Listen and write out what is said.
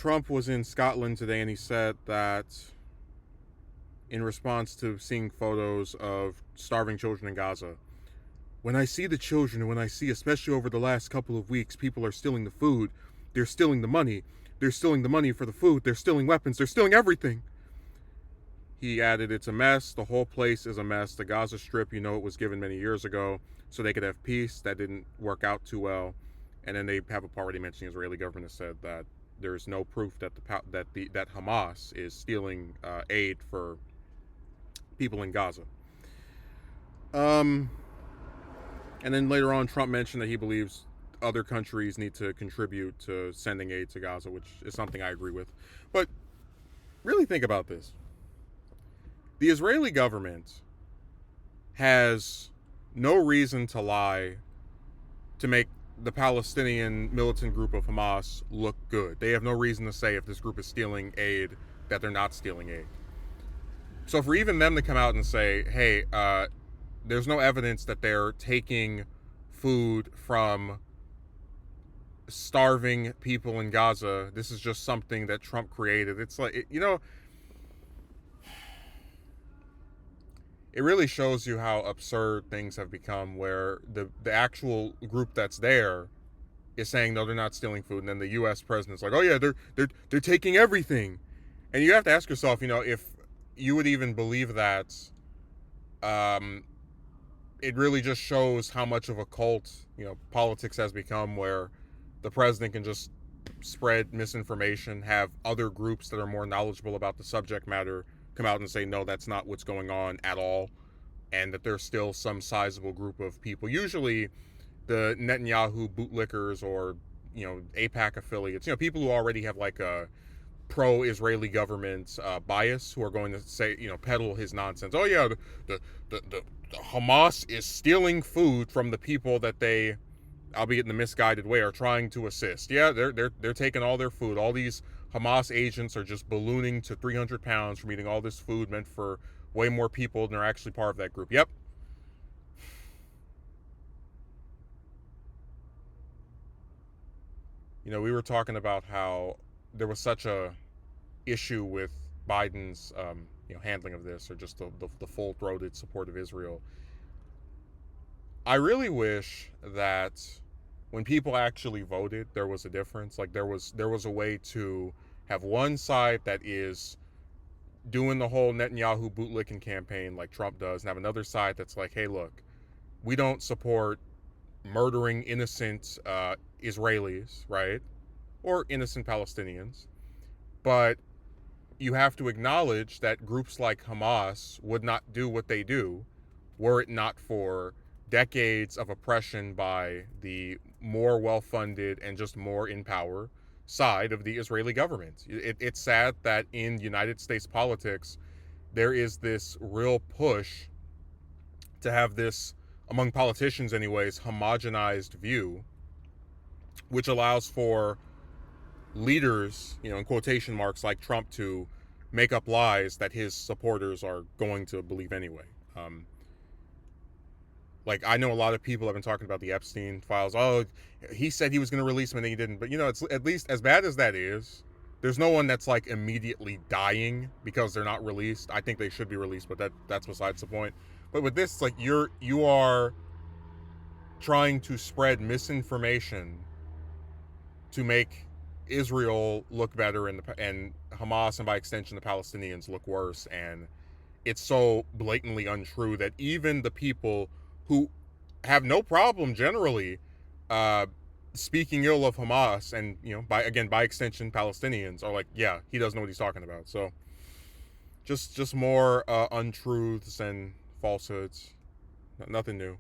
Trump was in Scotland today and he said that in response to seeing photos of starving children in Gaza, when I see the children and when I see, especially over the last couple of weeks, people are stealing the food, they're stealing the money, they're stealing the money for the food, they're stealing weapons, they're stealing everything. He added, it's a mess. The whole place is a mess. The Gaza Strip, it was given many years ago so they could have peace. That didn't work out too well. And then they have a part where they mention the Israeli government has said that there's no proof that that Hamas is stealing aid for people in Gaza. And then later on, Trump mentioned that he believes other countries need to contribute to sending aid to Gaza, which is something I agree with. But really think about this. The Israeli government has no reason to lie to make the Palestinian militant group of Hamas look good. They have no reason to say if this group is stealing aid that they're not stealing aid. So for even them to come out and say, hey, there's no evidence that they're taking food from starving people in Gaza, this is just something that Trump created. It's like, it really shows you how absurd things have become, where the actual group that's there is saying, no, they're not stealing food. And then the U.S. president's like, oh, yeah, they're taking everything. And you have to ask yourself, if you would even believe that, it really just shows how much of a cult, politics has become, where the president can just spread misinformation, have other groups that are more knowledgeable about the subject matter come out and say, no, that's not what's going on at all, and that there's still some sizable group of people, usually the Netanyahu bootlickers or, AIPAC affiliates, people who already have like a pro-Israeli government bias, who are going to say, peddle his nonsense. Oh yeah, the Hamas is stealing food from the people that they, albeit in a misguided way, are trying to assist. Yeah, they're taking all their food. All these Hamas agents are just ballooning to 300 pounds from eating all this food meant for way more people than are actually part of that group. Yep. We were talking about how there was such a issue with Biden's handling of this, or just the full-throated support of Israel. I really wish that when people actually voted, there was a difference. Like there was a way to have one side that is doing the whole Netanyahu bootlicking campaign like Trump does, and have another side that's like, hey, look, we don't support murdering innocent Israelis, right? Or innocent Palestinians. But you have to acknowledge that groups like Hamas would not do what they do were it not for decades of oppression by the more well-funded and just more in power side of the Israeli government. It's sad that in United States politics, there is this real push to have this, among politicians anyways, homogenized view, which allows for leaders, in quotation marks, like Trump to make up lies that his supporters are going to believe anyway. Like, I know a lot of people have been talking about the Epstein files. Oh, he said he was going to release them and then he didn't. But, it's at least, as bad as that is, there's no one that's like immediately dying because they're not released. I think they should be released, but that's besides the point. But with this, it's like you are trying to spread misinformation to make Israel look better and Hamas, and by extension the Palestinians, look worse. And it's so blatantly untrue that even the people who have no problem generally speaking ill of Hamas and, by extension Palestinians, are like, yeah, he doesn't know what he's talking about. So just more untruths and falsehoods. Nothing new.